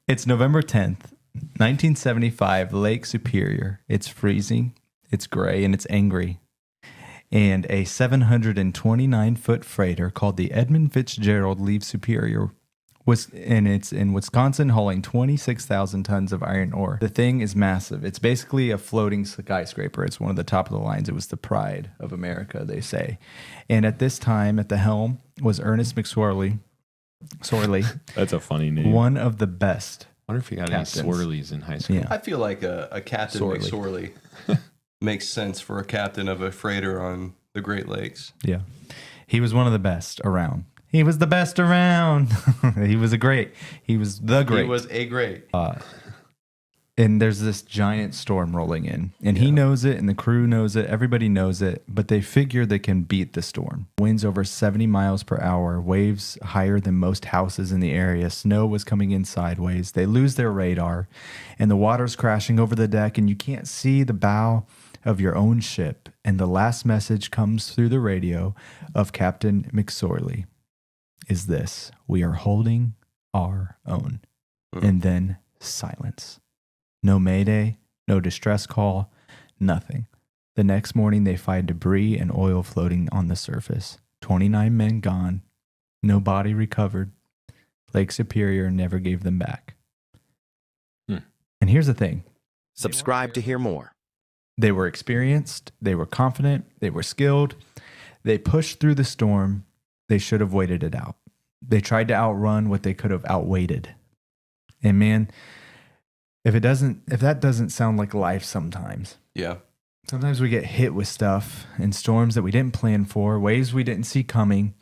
It's November 10th, 1975, Lake Superior. It's freezing, it's gray, and it's angry. And a 729-foot freighter called the Edmund Fitzgerald leaves Superior. It's in Wisconsin, hauling 26,000 tons of iron ore. The thing is massive. It's basically a floating skyscraper. It's one of the top of the lines. It was the pride of America, they say. And at this time, at the helm was Ernest McSorley. That's a funny name. One of the best. I wonder if you got captains. any swirlies in high school. Yeah. I feel like a Captain McSorley makes sense for a captain of a freighter on the Great Lakes. Yeah. He was one of the best around. He was the best around. He was the great. He was a great. And there's this giant storm rolling in. And he knows it, and the crew knows it. Everybody knows it. But they figure they can beat the storm. Winds over 70 miles per hour. Waves higher than most houses in the area. Snow was coming in sideways. They lose their radar. And the water's crashing over the deck. And you can't see the bow of your own ship. And the last message comes through the radio of Captain McSorley. Is this: we are holding our own. And then silence. No mayday, no distress call, nothing. The next morning they find debris and oil floating on the surface. 29 men gone, no body recovered. Lake Superior never gave them back. And here's the thing. Subscribe to hear more. They were experienced, they were confident, they were skilled. They pushed through the storm. They should have waited it out. They tried to outrun what they could have outweighted. And man, if that doesn't sound like life sometimes. Yeah. Sometimes we get hit with stuff and storms that we didn't plan for, waves we didn't see coming,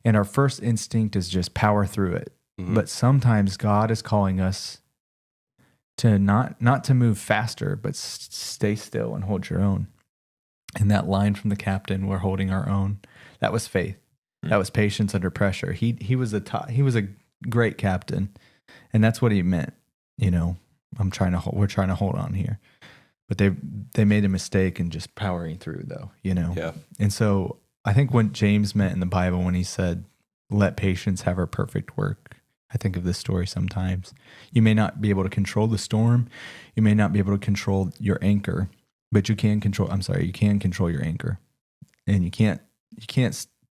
and our first instinct is just power through it. Mm-hmm. But sometimes God is calling us to not to move faster, but stay still and hold your own. And that line from the captain, "We're holding our own," that was faith. That was patience under pressure. He was a great captain, and that's what he meant. You know, we're trying to hold on here, but they made a mistake in just powering through, though. You know, yeah. And so I think what James meant in the Bible when he said, "Let patience have her perfect work," I think of this story sometimes. You may not be able to control the storm, you may not be able to control your anchor, but you can control your anchor, and you can't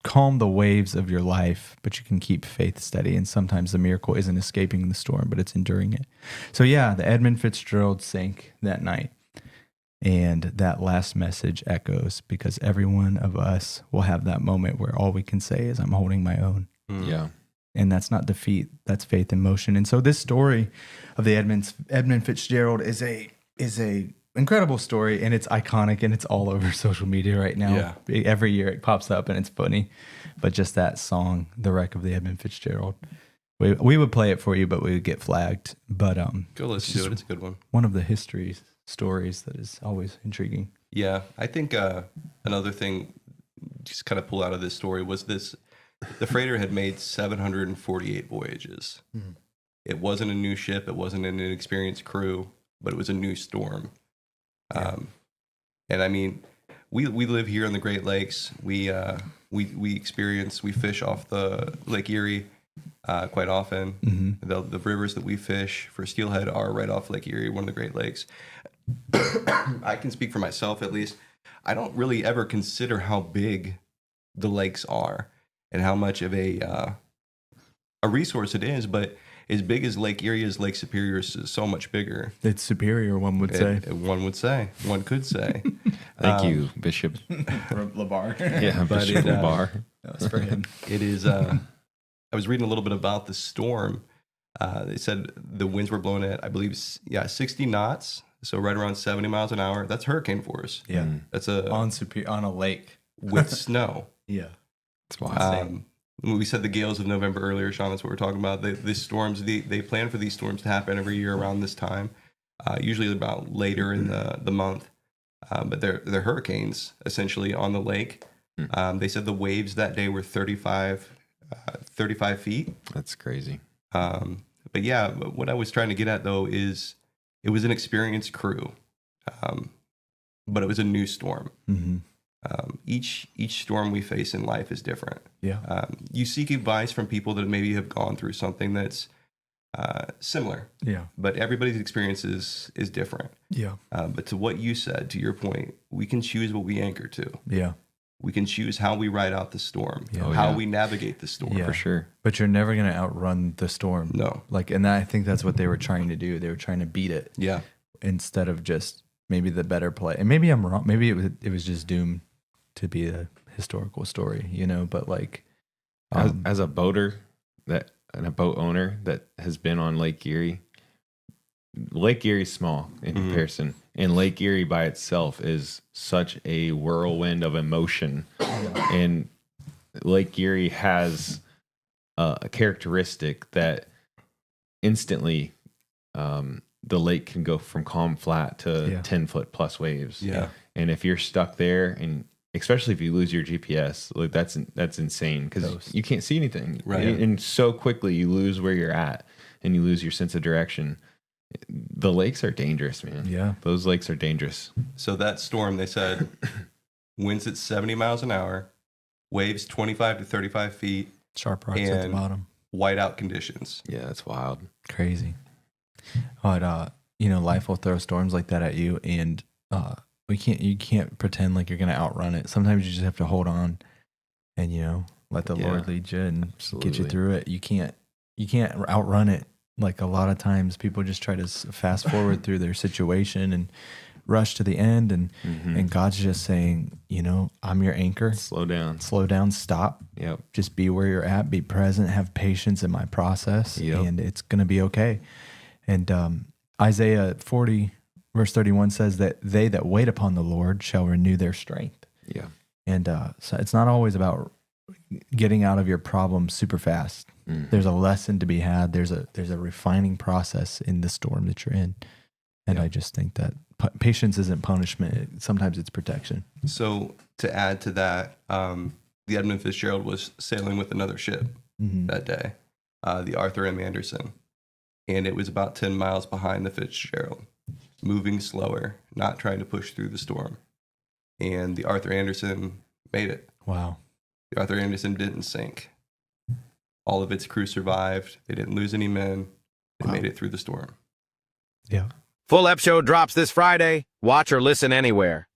calm the waves of your life, but you can keep faith steady. And sometimes the miracle isn't escaping the storm, but it's enduring it. So yeah, the Edmund Fitzgerald sank that night. And that last message echoes, because every one of us will have that moment where all we can say is, "I'm holding my own." Yeah. And that's not defeat, that's faith in motion. And so this story of the Edmund Fitzgerald is a incredible story, and it's iconic, and it's all over social media right now. Yeah. Every year it pops up, and it's funny. But just that song, "The Wreck of the Edmund Fitzgerald," we would play it for you, but we would get flagged. But go listen to it. It's a good one. One of the history stories that is always intriguing. Yeah, I think another thing, just kind of pull out of this story, was this: the freighter had made 748 voyages. Mm-hmm. It wasn't a new ship. It wasn't an inexperienced crew, but it was a new storm. Yeah. And I mean, we live here in the Great Lakes. We fish off the Lake Erie quite often. Mm-hmm. The rivers that we fish for steelhead are right off Lake Erie, one of the Great Lakes. I can speak for myself, at least. I don't really ever consider how big the lakes are and how much of a resource it is, but as big as Lake Erie is, Lake Superior is so much bigger. It's superior, one would say. One could say. Thank you, Bishop LeBar. Yeah, Bishop LeBar. That was for him. It is. I was reading a little bit about the storm. They said the winds were blowing at, I believe, 60 knots, so right around 70 miles an hour. That's hurricane force. Yeah, that's on a lake with snow. Yeah, it's wild. We said the gales of November earlier, Sean. That's what we're talking about. The storms, they plan for these storms to happen every year around this time, usually about later in the month. But they're hurricanes, essentially, on the lake. They said the waves that day were 35 feet. That's crazy. But yeah, what I was trying to get at, though, is it was an experienced crew, but it was a new storm. Mm-hmm. Each storm we face in life is different. Yeah. You seek advice from people that maybe have gone through something that's similar. Yeah. But everybody's experience is different. Yeah. But to what you said, to your point, we can choose what we anchor to. Yeah. We can choose how we ride out the storm, Yeah. how we navigate the storm. Yeah. For sure. But you're never going to outrun the storm. No. Like, and I think that's what they were trying to do. They were trying to beat it Yeah. instead of just maybe the better play. And maybe I'm wrong. Maybe it was just doomed to be a historical story, you know, but like, As a boater and a boat owner that has been on Lake Erie is small in comparison. And Lake Erie by itself is such a whirlwind of emotion. And Lake Erie has a characteristic that instantly the lake can go from calm flat to 10-foot plus waves. Yeah. And if you're stuck there, and especially if you lose your GPS, like that's insane because you can't see anything. Right. And so quickly you lose where you're at and you lose your sense of direction. The lakes are dangerous, man. Yeah. Those lakes are dangerous. So that storm, they said, winds at 70 miles an hour, waves 25 to 35 feet, sharp rocks at the and bottom. whiteout conditions. Yeah, that's wild. Crazy. But, you know, life will throw storms like that at you, and you can't pretend like you're going to outrun it. Sometimes you just have to hold on and, you know, let the Lord lead you and get you through it. You can't outrun it. Like a lot of times people just try to fast forward through their situation and rush to the end. And God's just saying, you know, I'm your anchor. Slow down, Stop. Yep. Just be where you're at, be present, have patience in my process, and it's going to be okay. And Isaiah 40 verse 31 says that they that wait upon the Lord shall renew their strength. Yeah. And so it's not always about getting out of your problem super fast. There's a lesson to be had. There's a refining process in the storm that you're in. And I just think that patience isn't punishment. Sometimes it's protection. So to add to that, the Edmund Fitzgerald was sailing with another ship that day, the Arthur M. Anderson. And it was about 10 miles behind the Fitzgerald, moving slower, not trying to push through the storm. And the Arthur Anderson made it. Wow. The Arthur Anderson didn't sink. All of its crew survived. They didn't lose any men. They made it through the storm. Yeah. Full episode drops this Friday. Watch or listen anywhere.